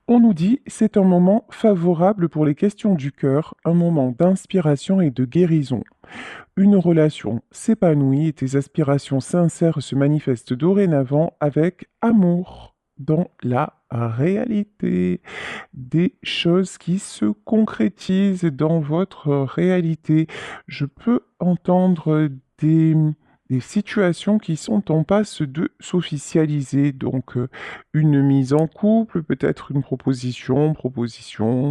On nous dit c'est un moment favorable pour les questions du cœur, un moment d'inspiration et de guérison. Une relation s'épanouit et tes aspirations sincères se manifestent dorénavant avec amour dans la réalité. Des choses qui se concrétisent dans votre réalité. Je peux entendre des situations qui sont en passe de s'officialiser. Donc, une mise en couple, peut-être une proposition,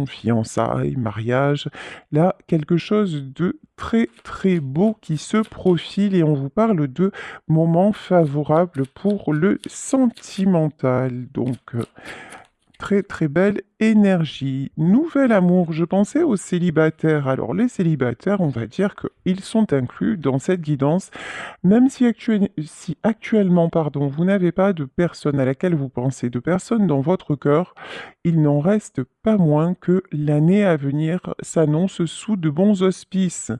fiançailles, mariage. Là, quelque chose de très très beau qui se profile et on vous parle de moments favorables pour le sentimental. Donc, très très belle énergie. Nouvel amour, je pensais aux célibataires. Alors les célibataires, on va dire qu'ils sont inclus dans cette guidance, même si actuellement, pardon, vous n'avez pas de personne à laquelle vous pensez, de personne dans votre cœur, il n'en reste pas moins que l'année à venir s'annonce sous de bons auspices.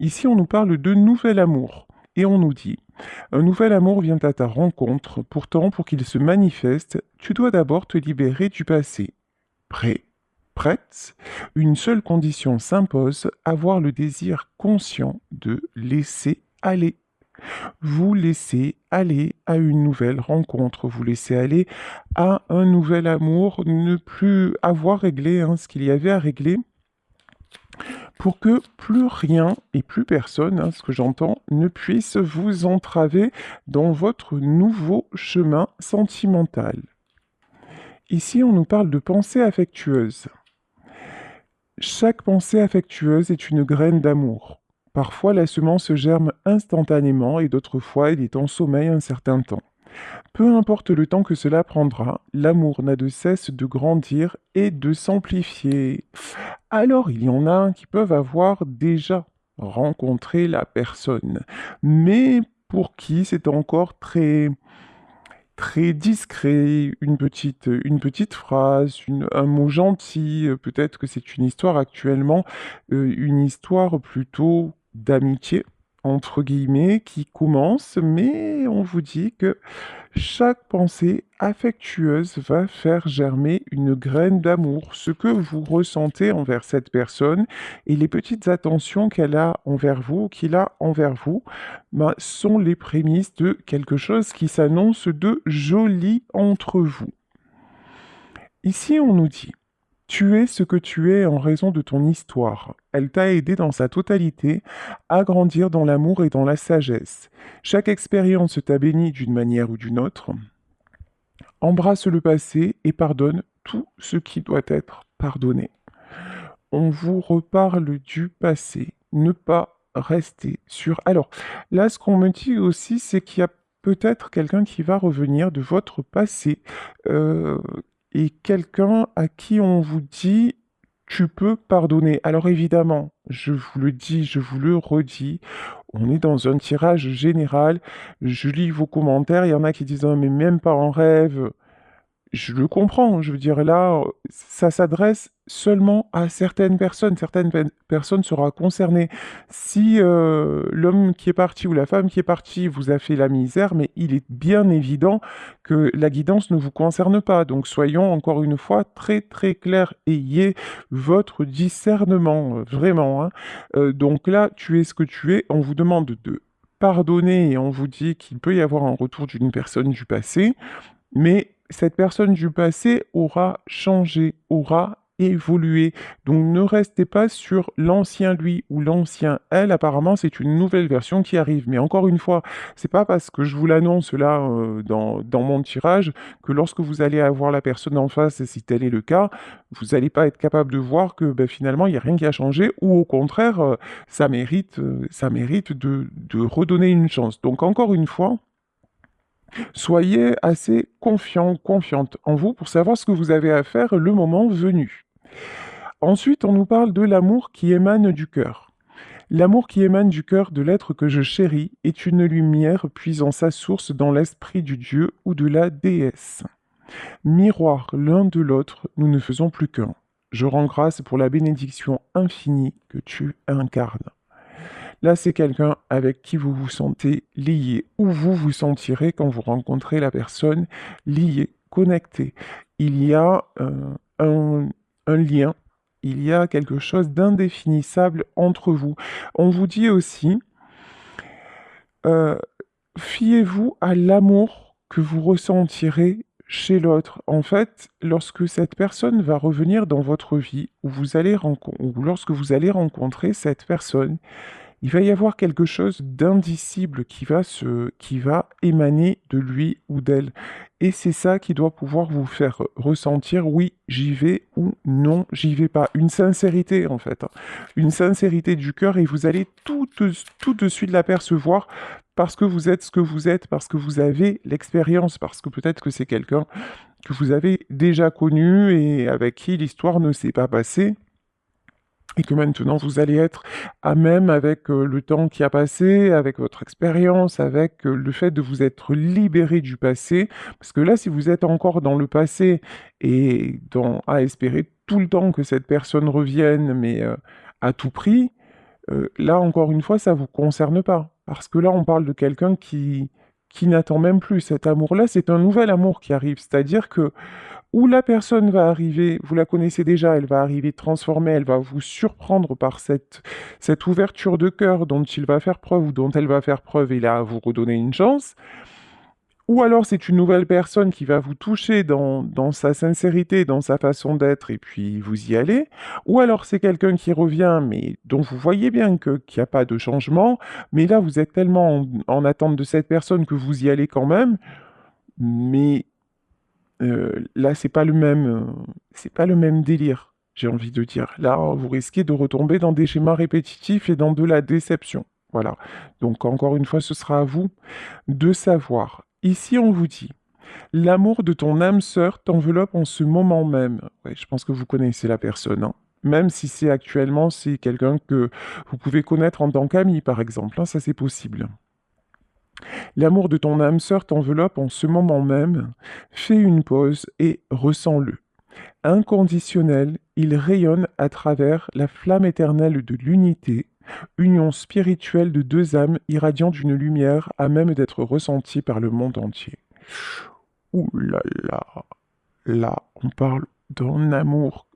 Ici, on nous parle de nouvel amour. Et on nous dit, un nouvel amour vient à ta rencontre, pourtant pour qu'il se manifeste, tu dois d'abord te libérer du passé. Prêt? Prête? Une seule condition s'impose, avoir le désir conscient de laisser aller. Vous laissez aller à une nouvelle rencontre, vous laissez aller à un nouvel amour, ne plus avoir réglé ce qu'il y avait à régler, pour que plus rien et plus personne, ce que j'entends, ne puisse vous entraver dans votre nouveau chemin sentimental. Ici, on nous parle de pensée affectueuse. Chaque pensée affectueuse est une graine d'amour. Parfois, la semence germe instantanément et d'autres fois, elle est en sommeil un certain temps. Peu importe le temps que cela prendra, l'amour n'a de cesse de grandir et de s'amplifier. Alors, il y en a qui peuvent avoir déjà rencontré la personne, mais pour qui c'est encore très très discret, une petite phrase, un mot gentil, peut-être que c'est une histoire actuellement, une histoire plutôt d'amitié, entre guillemets, qui commence, mais on vous dit que chaque pensée affectueuse va faire germer une graine d'amour, ce que vous ressentez envers cette personne et les petites attentions qu'elle a envers vous, qu'il a envers vous, sont les prémices de quelque chose qui s'annonce de joli entre vous. Ici, on nous dit, tu es ce que tu es en raison de ton histoire. Elle t'a aidé dans sa totalité à grandir dans l'amour et dans la sagesse. Chaque expérience t'a béni d'une manière ou d'une autre. Embrasse le passé et pardonne tout ce qui doit être pardonné. On vous reparle du passé. Ne pas rester sur... Alors, là, ce qu'on me dit aussi, c'est qu'il y a peut-être quelqu'un qui va revenir de votre passé euh, et quelqu'un à qui on vous dit, tu peux pardonner. Alors évidemment, je vous le dis, je vous le redis, on est dans un tirage général. Je lis vos commentaires, il y en a qui disent, oh, mais même pas en rêve. Je le comprends, je veux dire là, ça s'adresse seulement à certaines personnes seront concernées. Si l'homme qui est parti ou la femme qui est partie vous a fait la misère, mais il est bien évident que la guidance ne vous concerne pas. Donc soyons encore une fois très très clairs, ayez votre discernement, vraiment. Donc là, tu es ce que tu es, on vous demande de pardonner et on vous dit qu'il peut y avoir un retour d'une personne du passé. Mais cette personne du passé aura changé, aura évolué. Donc ne restez pas sur l'ancien lui ou l'ancien elle. Apparemment, c'est une nouvelle version qui arrive. Mais encore une fois, c'est pas parce que je vous l'annonce là dans mon tirage que lorsque vous allez avoir la personne en face, si tel est le cas, vous n'allez pas être capable de voir que ben, finalement, il n'y a rien qui a changé ou au contraire, ça mérite de redonner une chance. Donc encore une fois, soyez assez confiant, confiante en vous pour savoir ce que vous avez à faire le moment venu. Ensuite, on nous parle de l'amour qui émane du cœur. L'amour qui émane du cœur de l'être que je chéris est une lumière puisant sa source dans l'esprit du Dieu ou de la déesse. Miroir l'un de l'autre, nous ne faisons plus qu'un. Je rends grâce pour la bénédiction infinie que tu incarnes. Là, c'est quelqu'un avec qui vous vous sentez lié, ou vous vous sentirez quand vous rencontrez la personne lié, connecté. il y a un lien, il y a quelque chose d'indéfinissable entre vous. On vous dit aussi, euh, fiez-vous à l'amour que vous ressentirez chez l'autre. En fait, lorsque cette personne va revenir dans votre vie, ou lorsque vous allez rencontrer cette personne, il va y avoir quelque chose d'indicible qui va émaner de lui ou d'elle. Et c'est ça qui doit pouvoir vous faire ressentir oui, j'y vais ou non, j'y vais pas. Une sincérité en fait, hein. Une sincérité du cœur et vous allez tout de suite l'apercevoir parce que vous êtes ce que vous êtes, parce que vous avez l'expérience, parce que peut-être que c'est quelqu'un que vous avez déjà connu et avec qui l'histoire ne s'est pas passée et que maintenant vous allez être à même avec le temps qui a passé, avec votre expérience, avec le fait de vous être libéré du passé. Parce que là, si vous êtes encore dans le passé et à espérer tout le temps que cette personne revienne, mais à tout prix, là, encore une fois, ça ne vous concerne pas. Parce que là, on parle de quelqu'un qui n'attend même plus cet amour-là. C'est un nouvel amour qui arrive. C'est-à-dire que où la personne va arriver, vous la connaissez déjà, elle va arriver transformée, elle va vous surprendre par cette ouverture de cœur dont il va faire preuve ou dont elle va faire preuve et là, vous redonner une chance. Ou alors c'est une nouvelle personne qui va vous toucher dans sa sincérité, dans sa façon d'être, et puis vous y allez. Ou alors c'est quelqu'un qui revient, mais dont vous voyez bien qu'il n'y a pas de changement, mais là vous êtes tellement en attente de cette personne que vous y allez quand même, mais là, c'est pas le même délire, j'ai envie de dire. Là, vous risquez de retomber dans des schémas répétitifs et dans de la déception. Voilà. Donc, encore une fois, ce sera à vous de savoir. Ici, on vous dit, l'amour de ton âme sœur t'enveloppe en ce moment même. Ouais, je pense que vous connaissez la personne, hein. Même si c'est quelqu'un que vous pouvez connaître en tant qu'ami, par exemple, hein, ça c'est possible. L'amour de ton âme sœur t'enveloppe en ce moment même. Fais une pause et ressens-le. Inconditionnel, il rayonne à travers la flamme éternelle de l'unité, union spirituelle de deux âmes irradiant d'une lumière à même d'être ressentie par le monde entier. Ouh là là, là, on parle d'un amour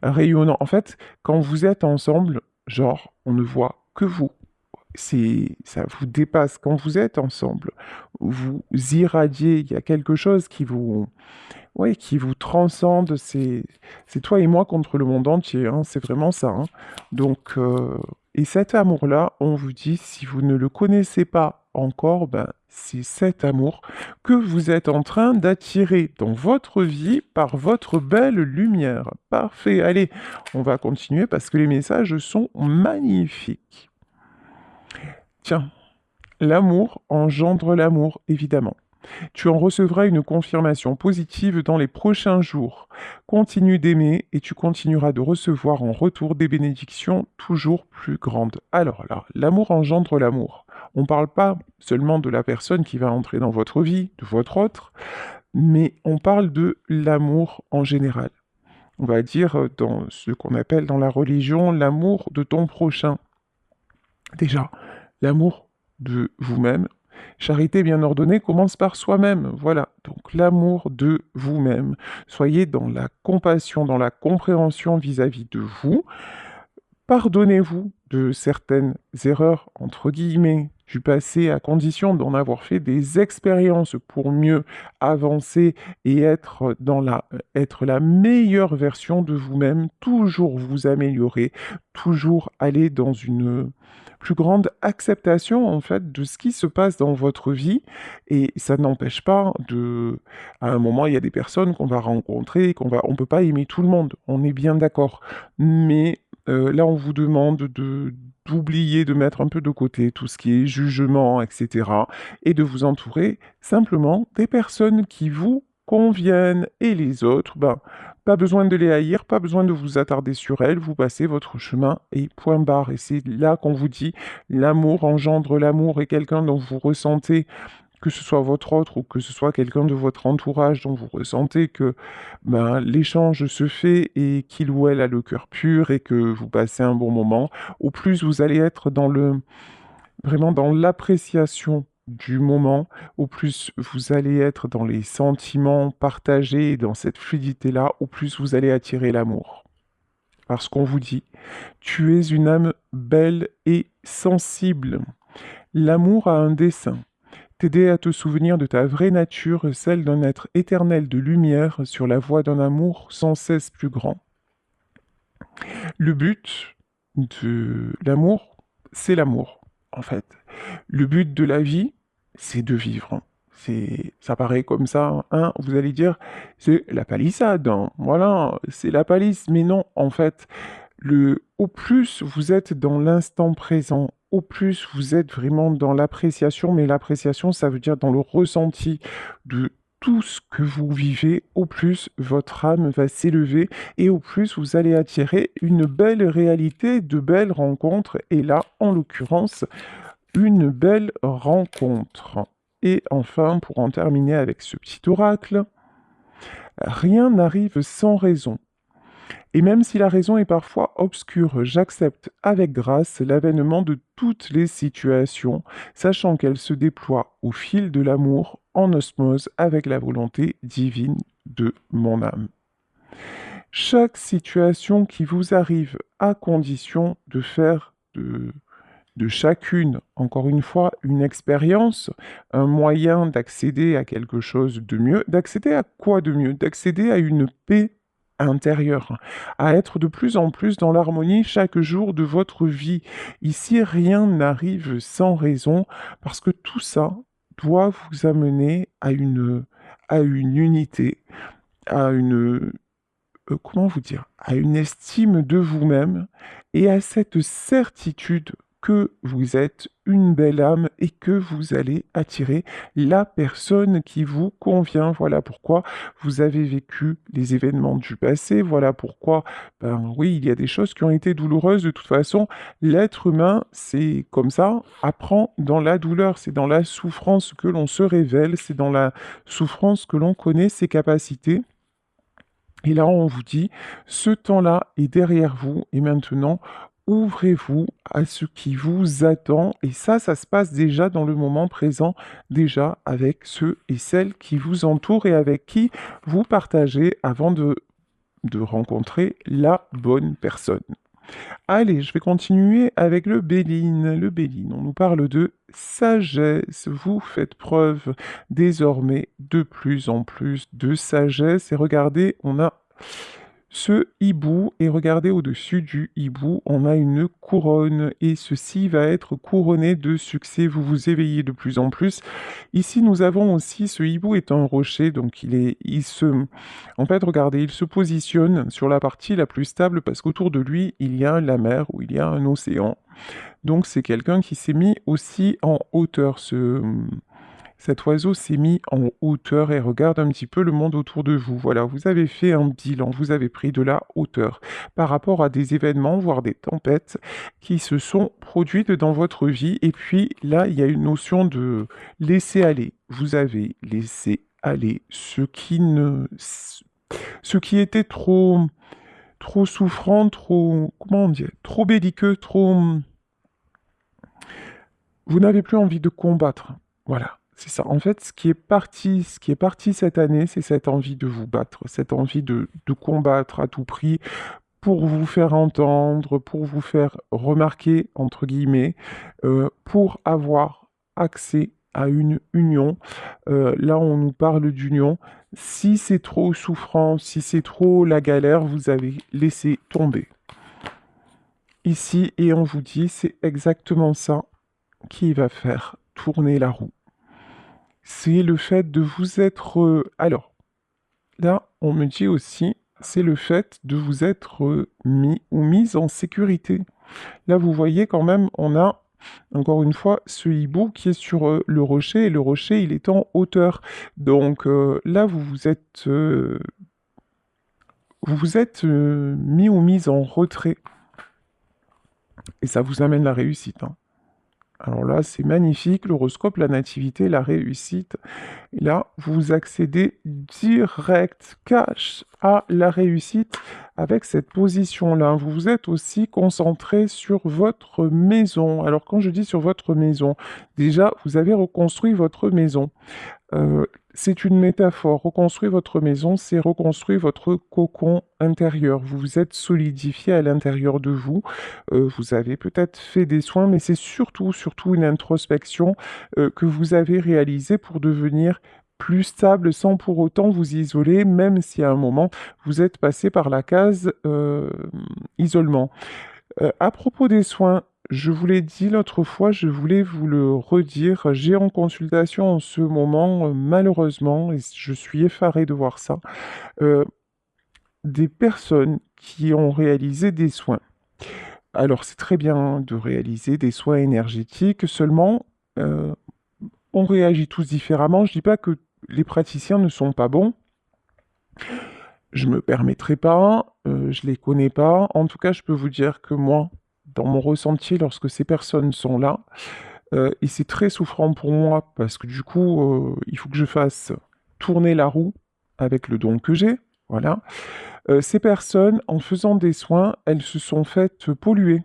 rayonnant. En fait, quand vous êtes ensemble, genre, on ne voit que vous. Ça vous dépasse. Quand vous êtes ensemble, vous irradiez, il y a quelque chose qui vous transcende. C'est toi et moi contre le monde entier, hein, c'est vraiment ça, hein. Donc, et cet amour-là, on vous dit, si vous ne le connaissez pas encore, ben, c'est cet amour que vous êtes en train d'attirer dans votre vie par votre belle lumière. Parfait. Allez, on va continuer parce que les messages sont magnifiques. Tiens, l'amour engendre l'amour, évidemment. Tu en recevras une confirmation positive dans les prochains jours. Continue d'aimer et tu continueras de recevoir en retour des bénédictions toujours plus grandes. Alors là, l'amour engendre l'amour. On ne parle pas seulement de la personne qui va entrer dans votre vie, de votre autre, mais on parle de l'amour en général. On va dire dans ce qu'on appelle dans la religion l'amour de ton prochain. Déjà, l'amour de vous-même. Charité bien ordonnée commence par soi-même. Voilà, donc l'amour de vous-même. Soyez dans la compassion, dans la compréhension vis-à-vis de vous. Pardonnez-vous de certaines erreurs, entre guillemets, du passé, à condition d'en avoir fait des expériences pour mieux avancer et être la meilleure version de vous-même, toujours vous améliorer, toujours aller dans une plus grande acceptation en fait de ce qui se passe dans votre vie et ça n'empêche pas à un moment il y a des personnes qu'on va rencontrer on peut pas aimer tout le monde, on est bien d'accord, mais là on vous demande d'oublier, de mettre un peu de côté tout ce qui est jugement, etc. et de vous entourer simplement des personnes qui vous conviennent et les autres, ben pas besoin de les haïr, pas besoin de vous attarder sur elles, vous passez votre chemin et point barre. Et c'est là qu'on vous dit, l'amour engendre l'amour et quelqu'un dont vous ressentez, que ce soit votre autre ou que ce soit quelqu'un de votre entourage dont vous ressentez que ben, l'échange se fait et qu'il ou elle a le cœur pur et que vous passez un bon moment, au plus vous allez être vraiment dans l'appréciation du moment, au plus vous allez être dans les sentiments partagés et dans cette fluidité-là, au plus vous allez attirer l'amour. Parce qu'on vous dit, tu es une âme belle et sensible. L'amour a un dessein. T'aider à te souvenir de ta vraie nature, celle d'un être éternel de lumière sur la voie d'un amour sans cesse plus grand. Le but de l'amour, c'est l'amour, en fait. Le but de la vie, c'est de vivre. Ça paraît comme ça, hein, vous allez dire, c'est la palissade, hein. Voilà, c'est la palisse. Mais non, en fait, au plus vous êtes dans l'instant présent, au plus vous êtes vraiment dans l'appréciation, mais l'appréciation, ça veut dire dans le ressenti de tout ce que vous vivez, au plus votre âme va s'élever et au plus vous allez attirer une belle réalité, de belles rencontres, et là, en l'occurrence, une belle rencontre. Et enfin, pour en terminer avec ce petit oracle, rien n'arrive sans raison. Et même si la raison est parfois obscure, j'accepte avec grâce l'avènement de toutes les situations, sachant qu'elles se déploient au fil de l'amour en osmose avec la volonté divine de mon âme. Chaque situation qui vous arrive à condition de faire de chacune, encore une fois, une expérience, un moyen d'accéder à quelque chose de mieux. D'accéder à quoi de mieux? D'accéder à une paix intérieure, à être de plus en plus dans l'harmonie chaque jour de votre vie. Ici, rien n'arrive sans raison, parce que tout ça doit vous amener à une unité, à une, comment vous dire, à une estime de vous-même et à cette certitude que vous êtes une belle âme et que vous allez attirer la personne qui vous convient. Voilà pourquoi vous avez vécu les événements du passé. Voilà pourquoi, ben oui, il y a des choses qui ont été douloureuses. De toute façon, l'être humain, c'est comme ça, apprend dans la douleur. C'est dans la souffrance que l'on se révèle. C'est dans la souffrance que l'on connaît ses capacités. Et là, on vous dit, ce temps-là est derrière vous et maintenant, ouvrez-vous à ce qui vous attend. Et ça se passe déjà dans le moment présent, déjà avec ceux et celles qui vous entourent et avec qui vous partagez avant de rencontrer la bonne personne. Allez, je vais continuer avec le Béline. Le Béline, on nous parle de sagesse. Vous faites preuve désormais de plus en plus de sagesse. Et regardez, on a ce hibou, et regardez au-dessus du hibou, on a une couronne, et ceci va être couronné de succès. Vous vous éveillez de plus en plus. Ici, nous avons aussi, ce hibou est un rocher, donc en fait, regardez, il se positionne sur la partie la plus stable parce qu'autour de lui, il y a la mer ou il y a un océan. Donc, c'est quelqu'un qui s'est mis aussi en hauteur. Cet oiseau s'est mis en hauteur et regarde un petit peu le monde autour de vous. Voilà, vous avez fait un bilan, vous avez pris de la hauteur par rapport à des événements, voire des tempêtes qui se sont produites dans votre vie. Et puis là, il y a une notion de laisser aller. Vous avez laissé aller ce qui était trop souffrant, comment on dit, trop belliqueux, vous n'avez plus envie de combattre. Voilà, c'est ça. En fait, ce qui est parti cette année, c'est cette envie de vous battre, cette envie de combattre à tout prix pour vous faire entendre, pour vous faire remarquer, entre guillemets, pour avoir accès à une union. Là, on nous parle d'union. Si c'est trop souffrant, si c'est trop la galère, vous avez laissé tomber. Ici, et on vous dit, c'est exactement ça qui va faire tourner la roue. C'est le fait de vous être... Alors, là, on me dit aussi, c'est le fait de vous être mis ou mise en sécurité. Là, vous voyez quand même, on a, encore une fois, ce hibou qui est sur le rocher, et le rocher, il est en hauteur. Donc là, vous vous êtes mis ou mise en retrait. Et ça vous amène la réussite, hein. Alors là, c'est magnifique, l'horoscope, la nativité, la réussite. Et là, vous accédez direct, cash, à la réussite avec cette position-là. Vous vous êtes aussi concentré sur votre maison. Alors quand je dis sur votre maison, déjà, vous avez reconstruit votre maison. Euh, c'est une métaphore. Reconstruire votre maison, c'est reconstruire votre cocon intérieur. Vous vous êtes solidifié à l'intérieur de vous. Vous avez peut-être fait des soins, mais c'est surtout une introspection que vous avez réalisée pour devenir plus stable sans pour autant vous isoler, même si à un moment vous êtes passé par la case isolement. À propos des soins, je vous l'ai dit l'autre fois, je voulais vous le redire. J'ai en consultation en ce moment, malheureusement, et je suis effaré de voir ça, euh, des personnes qui ont réalisé des soins. Alors, c'est très bien de réaliser des soins énergétiques, seulement, euh, on réagit tous différemment. Je dis pas que les praticiens ne sont pas bons. Je me permettrai pas, je les connais pas. En tout cas, je peux vous dire que moi, dans mon ressenti, lorsque ces personnes sont là, et c'est très souffrant pour moi parce que du coup, il faut que je fasse tourner la roue avec le don que j'ai. Voilà. Ces personnes, en faisant des soins, elles se sont faites polluer.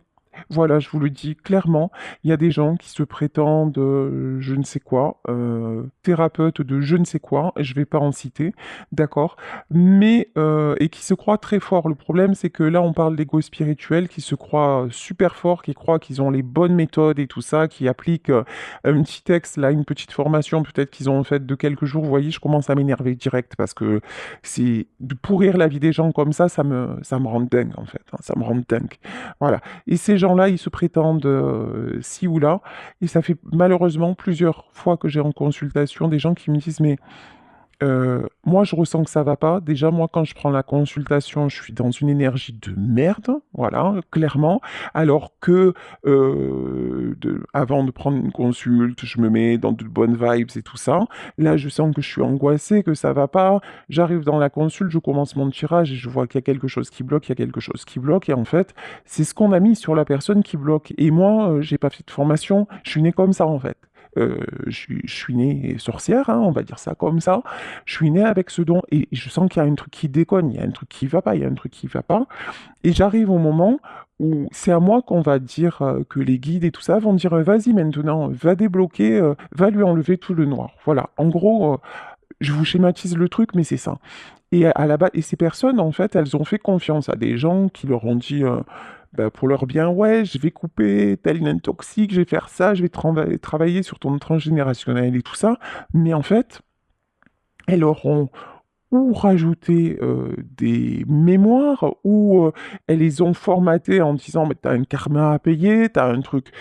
Voilà, je vous le dis clairement, il y a des gens qui se prétendent je ne sais quoi, thérapeutes de je ne sais quoi, et je ne vais pas en citer, d'accord, mais et qui se croient très forts. Le problème, c'est que là, on parle d'ego spirituel, qui se croient super forts, qui croient qu'ils ont les bonnes méthodes et tout ça, qui appliquent un petit texte, là, une petite formation, peut-être qu'ils ont fait de quelques jours. Vous voyez, je commence à m'énerver direct parce que c'est de pourrir la vie des gens comme ça me rend dingue en fait, hein, ça me rend dingue. Voilà. Et ces gens-là, ils se prétendent ci ou là. Et ça fait malheureusement plusieurs fois que j'ai en consultation des gens qui me disent, mais moi, je ressens que ça va pas. Déjà, moi, quand je prends la consultation, je suis dans une énergie de merde, voilà, clairement. Alors que avant de prendre une consulte, je me mets dans de bonnes vibes et tout ça. Là, je sens que je suis angoissé, que ça va pas. J'arrive dans la consulte, je commence mon tirage et je vois qu'il y a quelque chose qui bloque, il y a quelque chose qui bloque. Et en fait, c'est ce qu'on a mis sur la personne qui bloque. Et moi, j'ai pas fait de formation, je suis né comme ça, en fait. Je suis née sorcière, hein, on va dire ça comme ça. Je suis née avec ce don et je sens qu'il y a un truc qui déconne, il y a un truc qui va pas, il y a un truc qui va pas. Et j'arrive au moment où c'est à moi qu'on va dire que les guides et tout ça vont dire vas-y maintenant, va débloquer, va lui enlever tout le noir. Voilà, en gros, je vous schématise le truc, mais c'est ça. Et à la base, et ces personnes, en fait, elles ont fait confiance à des gens qui leur ont dit, bah, pour leur bien, ouais, je vais couper tel naine toxique, je vais faire ça, je vais travailler sur ton transgénérationnel et tout ça. Mais en fait, elles leur ont ou rajouté des mémoires, ou elles les ont formatées en disant, mais t'as un karma à payer, t'as un truc.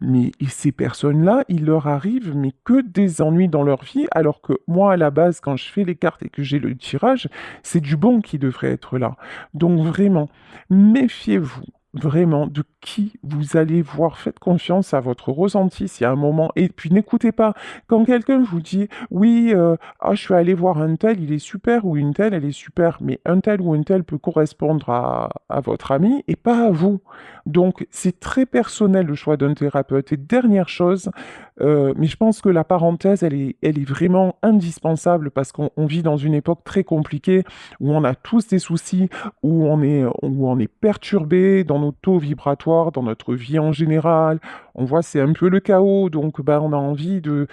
Mais et ces personnes-là, il leur arrive mais que des ennuis dans leur vie, alors que moi, à la base, quand je fais les cartes et que j'ai le tirage, c'est du bon qui devrait être là. Donc vraiment, méfiez-vous vraiment de qui vous allez voir. Faites confiance à votre ressenti s'il y a un moment. Et puis n'écoutez pas. Quand quelqu'un vous dit, oui, ah, je suis allé voir un tel, il est super, ou une telle, elle est super, mais un tel ou une telle peut correspondre à votre ami et pas à vous. Donc, c'est très personnel le choix d'un thérapeute. Et dernière chose, mais je pense que la parenthèse, elle est vraiment indispensable parce qu'on vit dans une époque très compliquée où on a tous des soucis, où on est perturbé dans nos taux vibratoires, dans notre vie en général. On voit c'est un peu le chaos, donc ben, on a envie de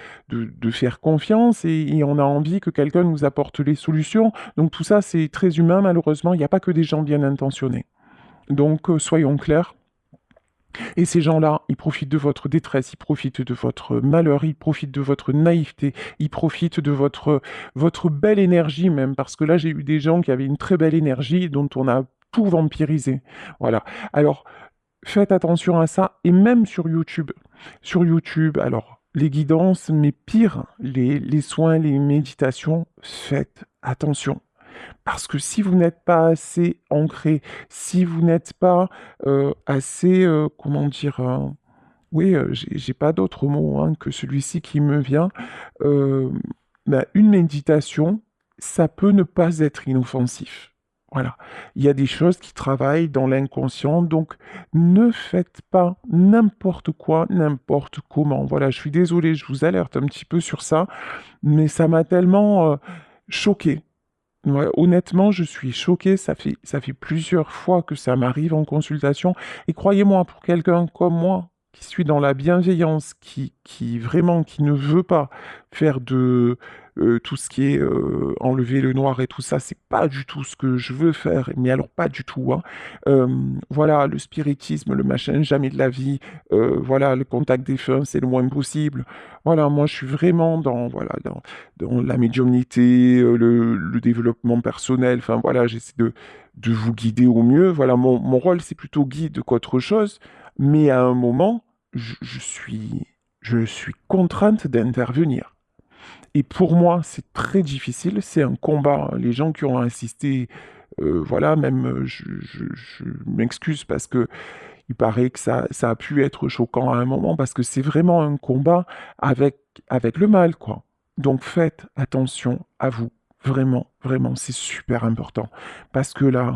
faire confiance et on a envie que quelqu'un nous apporte les solutions. Donc tout ça, c'est très humain, malheureusement. Il n'y a pas que des gens bien intentionnés. Donc soyons clairs. Et ces gens-là, ils profitent de votre détresse, ils profitent de votre malheur, ils profitent de votre naïveté, ils profitent de votre belle énergie même, parce que là, j'ai eu des gens qui avaient une très belle énergie dont on a tout vampirisé. Voilà. Alors, faites attention à ça, et même sur YouTube. Sur YouTube, alors, les guidances, mais pire, les soins, les méditations, faites attention. Parce que si vous n'êtes pas assez ancré, si vous n'êtes pas assez, comment dire, oui, j'ai pas d'autre mot hein, que celui-ci qui me vient, euh, bah, une méditation, ça peut ne pas être inoffensif. Voilà, il y a des choses qui travaillent dans l'inconscient, donc ne faites pas n'importe quoi, n'importe comment. Voilà, je suis désolé, je vous alerte un petit peu sur ça, mais ça m'a tellement choqué. Ouais, honnêtement, je suis choquée. Ça fait plusieurs fois que ça m'arrive en consultation. Et croyez-moi, pour quelqu'un comme moi, qui suis dans la bienveillance, qui vraiment, qui ne veut pas faire de tout ce qui est enlever le noir et tout ça, c'est pas du tout ce que je veux faire. Mais alors, pas du tout, hein. Euh, voilà, le spiritisme, le machin, jamais de la vie. Voilà, le contact des défunts, c'est le moins possible. Voilà, moi, je suis vraiment voilà, dans la médiumnité, le développement personnel. Enfin voilà, j'essaie de vous guider au mieux. Voilà, mon rôle, c'est plutôt guide qu'autre chose. Mais à un moment, je suis contrainte d'intervenir. Et pour moi, c'est très difficile. C'est un combat. Les gens qui ont assisté, voilà, même, je m'excuse parce que il paraît que ça a pu être choquant à un moment parce que c'est vraiment un combat avec, avec le mal, quoi. Donc faites attention à vous. Vraiment, vraiment, c'est super important. Parce que là,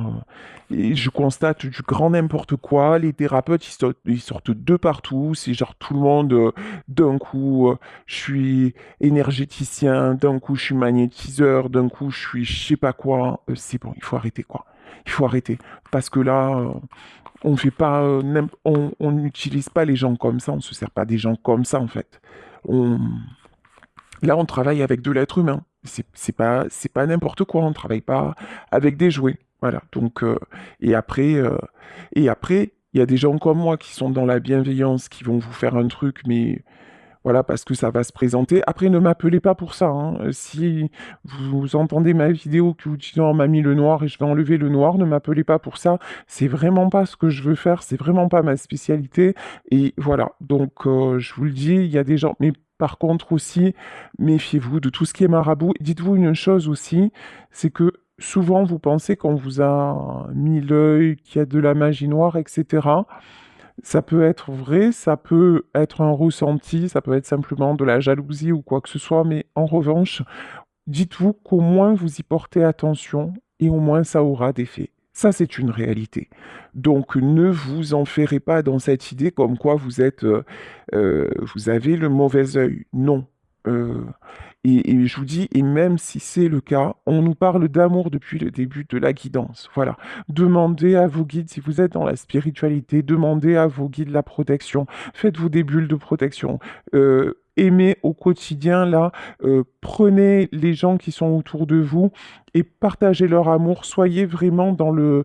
et je constate du grand n'importe quoi. Les thérapeutes, ils sortent de partout. C'est genre tout le monde, d'un coup, je suis énergéticien, d'un coup, je suis magnétiseur, d'un coup, je suis je sais pas quoi. C'est bon, il faut arrêter, quoi. Il faut arrêter. Parce que là, on fait pas, on n'utilise pas les gens comme ça, on se sert pas des gens comme ça en fait. On, là, on travaille avec de l'être humain. C'est pas n'importe quoi. On travaille pas avec des jouets. Voilà. Donc et après, il y a des gens comme moi qui sont dans la bienveillance, qui vont vous faire un truc, mais voilà, parce que ça va se présenter. Après, ne m'appelez pas pour ça, hein. Si vous entendez ma vidéo que vous dites, non, on m'a mis le noir et je vais enlever le noir, ne m'appelez pas pour ça. C'est vraiment pas ce que je veux faire, c'est vraiment pas ma spécialité. Et voilà, donc je vous le dis, il y a des gens, mais par contre aussi, méfiez-vous de tout ce qui est marabout. Dites-vous une chose aussi, c'est que souvent vous pensez qu'on vous a mis l'œil, qu'il y a de la magie noire, etc. Ça peut être vrai, ça peut être un ressenti, ça peut être simplement de la jalousie ou quoi que ce soit, mais en revanche, dites-vous qu'au moins vous y portez attention et au moins ça aura des faits. Ça, c'est une réalité. Donc, ne vous enferrez pas dans cette idée comme quoi vous avez le mauvais œil. Non. Euh, et je vous dis, et même si c'est le cas, on nous parle d'amour depuis le début de la guidance. Voilà. Demandez à vos guides, si vous êtes dans la spiritualité, demandez à vos guides la protection. Faites-vous des bulles de protection. Aimez au quotidien, là, prenez les gens qui sont autour de vous et partagez leur amour. Soyez vraiment dans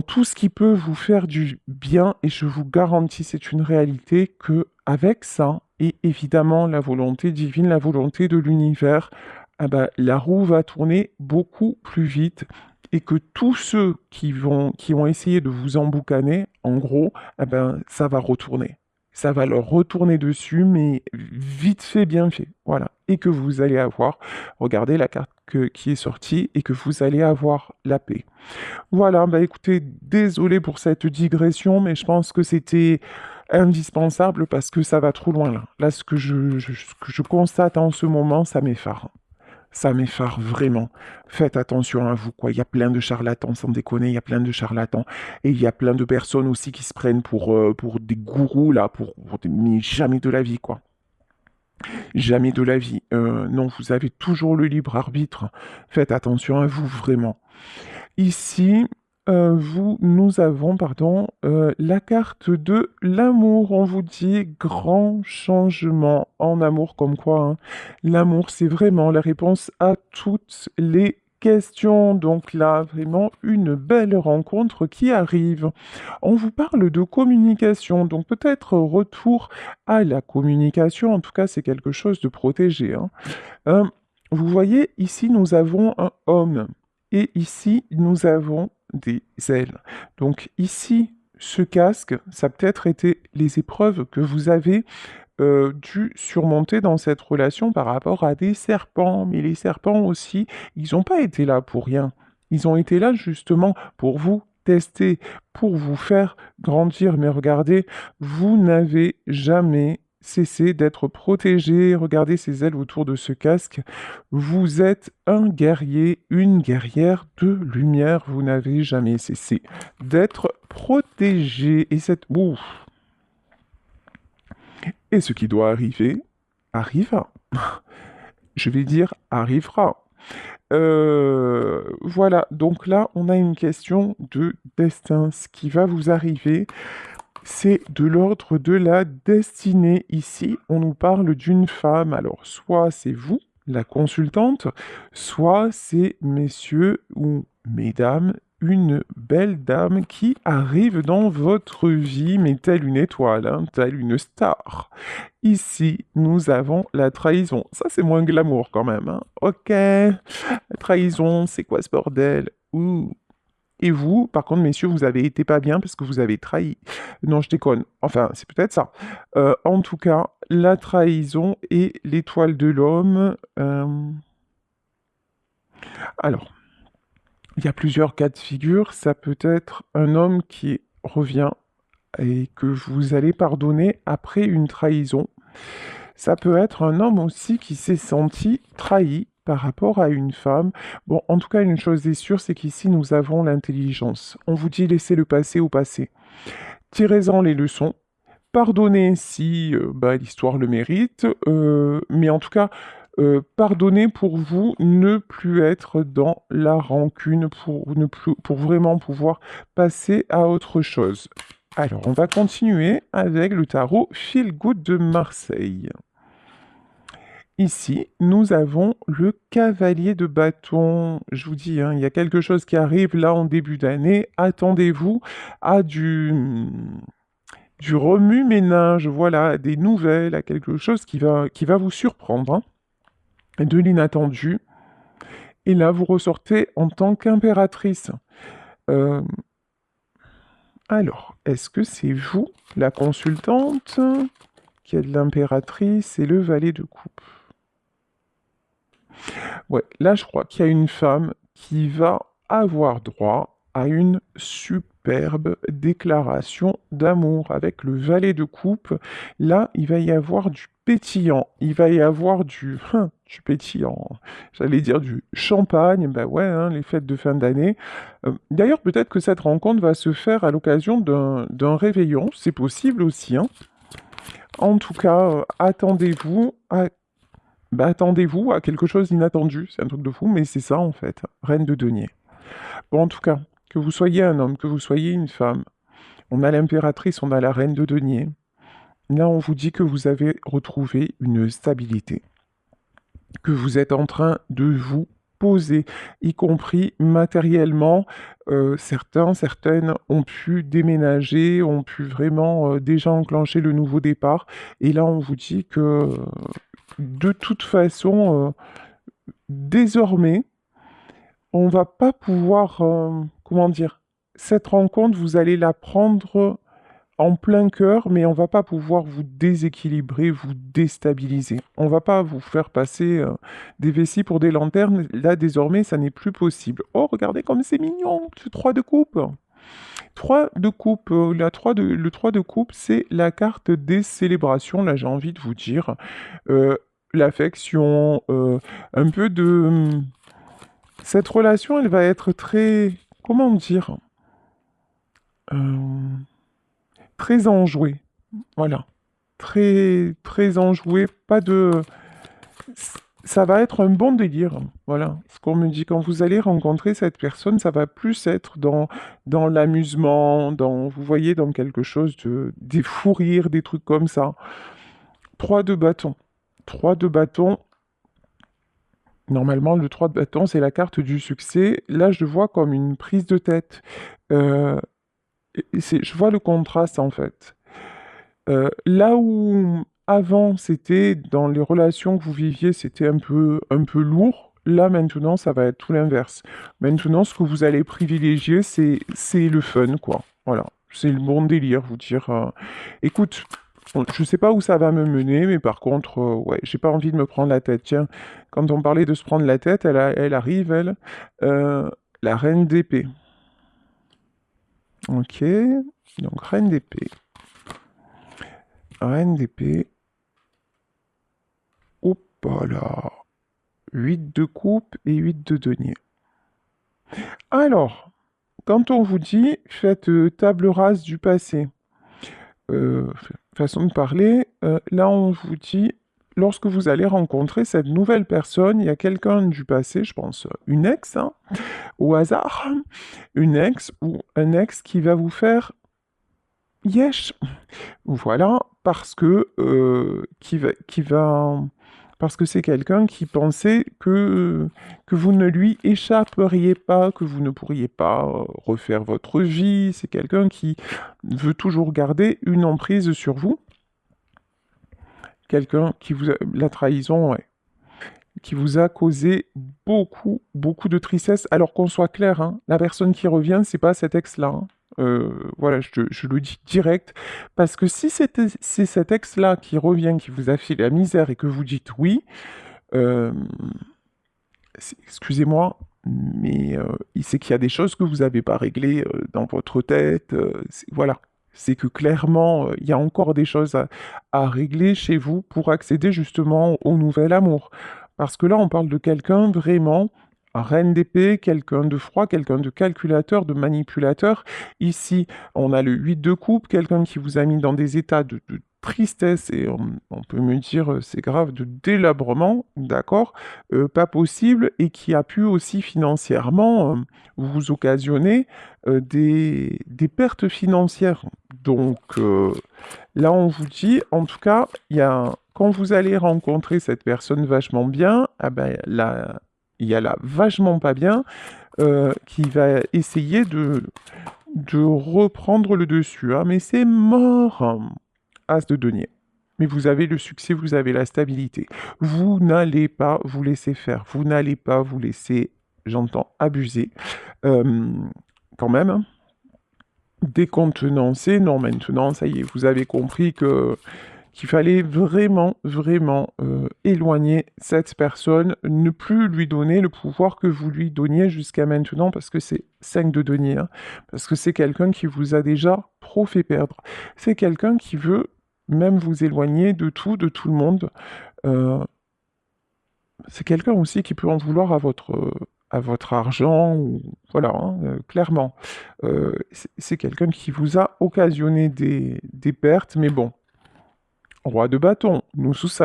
tout ce qui peut vous faire du bien et je vous garantis, c'est une réalité que avec ça et évidemment la volonté divine, la volonté de l'univers, ah ben, la roue va tourner beaucoup plus vite et que tous ceux qui ont essayé de vous emboucaner, en gros, ah ben, ça va retourner. Ça va leur retourner dessus, mais vite fait, bien fait. Voilà. Et que vous allez avoir, regardez la carte qui est sortie, et que vous allez avoir la paix. Voilà, bah écoutez, désolé pour cette digression, mais je pense que c'était indispensable parce que ça va trop loin là. Là, ce que je constate en ce moment, ça m'effare. Ça m'effare vraiment. Faites attention à vous, quoi. Il y a plein de charlatans, sans déconner, il y a plein de charlatans. Et il y a plein de personnes aussi qui se prennent pour des gourous, là, mais jamais de la vie, quoi. Jamais de la vie. Non, vous avez toujours le libre arbitre. Faites attention à vous, vraiment. Ici, nous avons, pardon, la carte de l'amour. On vous dit grand changement en amour, comme quoi, hein. L'amour, c'est vraiment la réponse à toutes les questions. Donc là, vraiment une belle rencontre qui arrive. On vous parle de communication, donc peut-être retour à la communication. En tout cas, c'est quelque chose de protégé, hein. Euh, Vous voyez, ici, nous avons un homme. Et ici, nous avons des ailes. Donc ici, ce casque, ça a peut-être été les épreuves que vous avez dû surmonter dans cette relation par rapport à des serpents. Mais les serpents aussi, ils n'ont pas été là pour rien. Ils ont été là justement pour vous tester, pour vous faire grandir. Mais regardez, vous n'avez jamais cessé d'être protégé. Regardez ces ailes autour de ce casque. Vous êtes un guerrier, une guerrière de lumière. Vous n'avez jamais cessé d'être protégé. Et cette... Ouf. Et ce qui doit arriver, arrivera. Je vais dire arrivera. Voilà, donc là, on a une question de destin. Ce qui va vous arriver, c'est de l'ordre de la destinée. Ici, on nous parle d'une femme. Alors, soit c'est vous, la consultante, soit c'est messieurs ou mesdames, une belle dame qui arrive dans votre vie, mais telle une étoile, hein, telle une star. Ici, nous avons la trahison. Ça, c'est moins glamour quand même, hein. Ok, la trahison, c'est quoi ce bordel? Ouh. Et vous, par contre, messieurs, vous avez été pas bien parce que vous avez trahi. Non, je déconne. Enfin, c'est peut-être ça. En tout cas, la trahison et l'étoile de l'homme. Alors, il y a plusieurs cas de figure. Ça peut être un homme qui revient et que vous allez pardonner après une trahison. Ça peut être un homme aussi qui s'est senti trahi par rapport à une femme. Bon, en tout cas, une chose est sûre, c'est qu'ici, nous avons l'intelligence. On vous dit laissez le passé au passé. Tirez-en les leçons. Pardonnez si bah, l'histoire le mérite, mais en tout cas, pardonnez pour vous ne plus être dans la rancune, pour vraiment pouvoir passer à autre chose. Alors, on va continuer avec le tarot Feel Good de Marseille. Ici, nous avons le cavalier de bâton. Je vous dis, hein, il y a quelque chose qui arrive là en début d'année. Attendez-vous à du remue-ménage, voilà, des nouvelles, à quelque chose qui va vous surprendre, hein, de l'inattendu. Et là, vous ressortez en tant qu'impératrice. Euh, alors, est-ce que c'est vous, la consultante, qui êtes l'impératrice et le valet de coupe? Ouais, là, je crois qu'il y a une femme qui va avoir droit à une superbe déclaration d'amour avec le valet de coupe. Là, il va y avoir du pétillant. Il va y avoir du pétillant. J'allais dire du champagne. Ben ouais, hein, les fêtes de fin d'année. D'ailleurs, peut-être que cette rencontre va se faire à l'occasion d'un réveillon. C'est possible aussi, hein. En tout cas, attendez-vous à quelque chose d'inattendu. C'est un truc de fou, mais c'est ça en fait. Reine de denier. Bon, en tout cas, que vous soyez un homme, que vous soyez une femme, on a l'impératrice, on a la reine de denier. Là, on vous dit que vous avez retrouvé une stabilité, que vous êtes en train de vous poser, y compris matériellement. Certaines ont pu déménager, ont pu vraiment déjà enclencher le nouveau départ. Et là, on vous dit que de toute façon, désormais, on va pas pouvoir, comment dire, cette rencontre, vous allez la prendre en plein cœur, mais on va pas pouvoir vous déséquilibrer, vous déstabiliser. On va pas vous faire passer des vessies pour des lanternes. Là, désormais, ça n'est plus possible. Oh, regardez comme c'est mignon, ce 3 de coupe. 3 de coupe, le 3 de coupe, c'est la carte des célébrations. Là, j'ai envie de vous dire, euh, l'affection, un peu de... Cette relation, elle va être très, comment dire, euh, très enjouée. Voilà. Très, très enjouée. Pas de... Ça va être un bon délire. Voilà. Ce qu'on me dit, quand vous allez rencontrer cette personne, ça va plus être dans l'amusement, vous voyez, dans quelque chose des fous rires, des trucs comme ça. 3 de bâton. 3 de bâton. Normalement, le 3 de bâton, c'est la carte du succès. Là, je vois comme une prise de tête. Euh, je vois le contraste, en fait. Là où avant, c'était dans les relations que vous viviez, c'était un peu lourd. Là, maintenant, ça va être tout l'inverse. Maintenant, ce que vous allez privilégier, c'est le fun, quoi. Voilà. C'est le bon délire, vous dire. Écoute, bon, je sais pas où ça va me mener, mais par contre, ouais, j'ai pas envie de me prendre la tête. Tiens, quand on parlait de se prendre la tête, elle arrive, elle. Euh, la reine d'épée. Ok. Donc, reine d'épée. Reine d'épée. Hop là. 8 de coupe et 8 de denier. Alors, quand on vous dit faites table rase du passé, façon de parler, là on vous dit lorsque vous allez rencontrer cette nouvelle personne, il y a quelqu'un du passé, je pense, une ex, hein, au hasard, une ex ou un ex qui va vous faire yesh. Voilà, parce que parce que c'est quelqu'un qui pensait que vous ne lui échapperiez pas, que vous ne pourriez pas refaire votre vie. C'est quelqu'un qui veut toujours garder une emprise sur vous. Quelqu'un qui vous a, la trahison, ouais, qui vous a causé beaucoup, beaucoup de tristesse. Alors qu'on soit clair, hein, la personne qui revient, c'est pas cet ex-là, hein. Voilà, je le dis direct, parce que si c'est cet ex-là qui revient, qui vous a fait la misère et que vous dites oui, euh, excusez-moi, mais il sait qu'il y a des choses que vous n'avez pas réglées dans votre tête. Voilà, c'est que clairement, il y a encore des choses à régler chez vous pour accéder justement au nouvel amour. Parce que là, on parle de quelqu'un vraiment, un reine d'épée, quelqu'un de froid, quelqu'un de calculateur, de manipulateur. Ici, on a le 8 de coupe, quelqu'un qui vous a mis dans des états de tristesse et on peut me dire, c'est grave, de délabrement, d'accord? Pas possible et qui a pu aussi financièrement vous occasionner des pertes financières. Donc là, on vous dit, en tout cas, quand vous allez rencontrer cette personne vachement bien, ah ben, là, il y a la vachement pas bien qui va essayer de reprendre le dessus, hein, mais c'est mort, hein. As de denier. Mais vous avez le succès, vous avez la stabilité. Vous n'allez pas vous laisser faire. Vous n'allez pas vous laisser, j'entends, abuser. Euh, quand même, hein. Décontenancer, non, maintenant, ça y est, vous avez compris qu'il fallait vraiment, vraiment éloigner cette personne, ne plus lui donner le pouvoir que vous lui donniez jusqu'à maintenant, parce que c'est 5 de denier, hein, parce que c'est quelqu'un qui vous a déjà trop fait perdre. C'est quelqu'un qui veut même vous éloigner de tout le monde. Euh, c'est quelqu'un aussi qui peut en vouloir à votre argent, ou, voilà, hein, clairement. C'est quelqu'un qui vous a occasionné des pertes, mais bon, roi de bâton, nous sous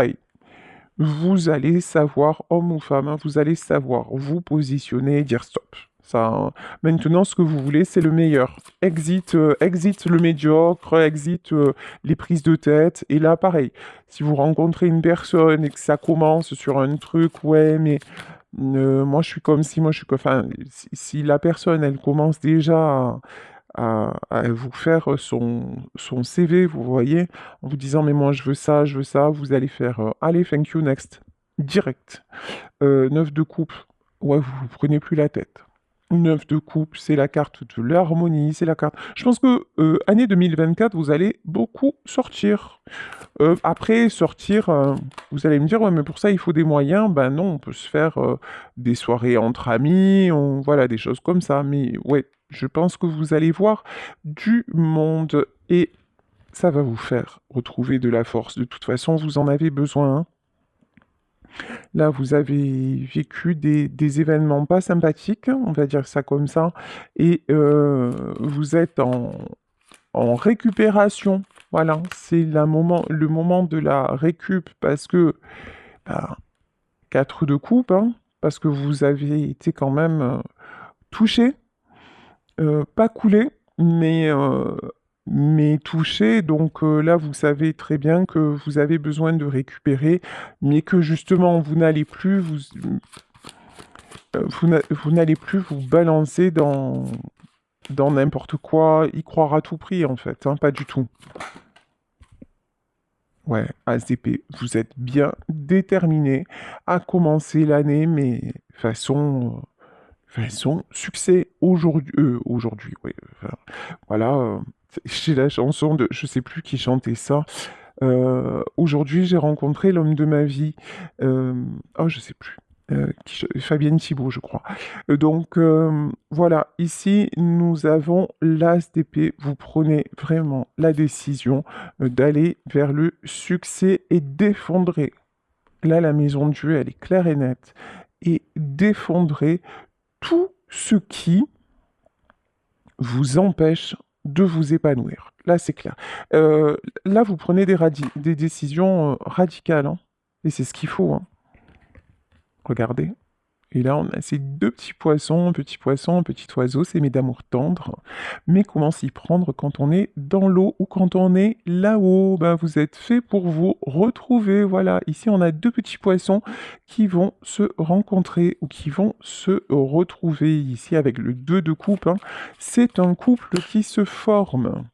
vous allez savoir, homme ou femme, hein, vous allez savoir vous positionner et dire stop. Ça, hein. Maintenant, ce que vous voulez, c'est le meilleur. Exit le médiocre, exit les prises de tête. Et là, pareil, si vous rencontrez une personne et que ça commence sur un truc, ouais, mais moi je suis comme si, moi je suis comme... Enfin, si la personne, elle commence déjà à vous faire son CV, vous voyez, en vous disant, mais moi je veux ça, vous allez faire, allez, thank you, next, direct. 9 de coupe, ouais, vous vous prenez plus la tête. 9 de coupe, c'est la carte de l'harmonie, c'est la carte... Je pense que année 2024, vous allez beaucoup sortir. Après, sortir, vous allez me dire, ouais, mais pour ça, il faut des moyens. Ben non, on peut se faire des soirées entre amis, voilà, des choses comme ça. Mais ouais, je pense que vous allez voir du monde et ça va vous faire retrouver de la force. De toute façon, vous en avez besoin, hein. Là, vous avez vécu des événements pas sympathiques, on va dire ça comme ça, et vous êtes en récupération. Voilà, c'est le moment de la récup parce que bah, 4 de coupe, hein, parce que vous avez été quand même touché, pas coulé, mais touché. Donc là, vous savez très bien que vous avez besoin de récupérer, mais que justement, vous n'allez plus vous balancer dans n'importe quoi, y croire à tout prix en fait, hein, pas du tout. Ouais, ASDP, vous êtes bien déterminé à commencer l'année, mais façon succès aujourd'hui, oui. Enfin, voilà, j'ai la chanson de, je sais plus qui chantait ça. Aujourd'hui, j'ai rencontré l'homme de ma vie. Oh, je sais plus. Fabienne Thibault, je crois. Donc, voilà, ici, nous avons l'As d'épée. Vous prenez vraiment la décision d'aller vers le succès et d'effondrer. Là, la maison de Dieu, elle est claire et nette. Et d'effondrer tout ce qui vous empêche de vous épanouir. Là, c'est clair. Là, vous prenez des décisions radicales, hein. Et c'est ce qu'il faut, hein. Regardez. Et là, on a ces deux petits poissons, un petit poisson, un petit oiseau, c'est mes d'amour tendre. Mais comment s'y prendre quand on est dans l'eau ou quand on est là-haut? Ben, vous êtes fait pour vous retrouver. Voilà, ici, on a deux petits poissons qui vont se rencontrer ou qui vont se retrouver. Ici, avec le 2 de coupe, hein, c'est un couple qui se forme.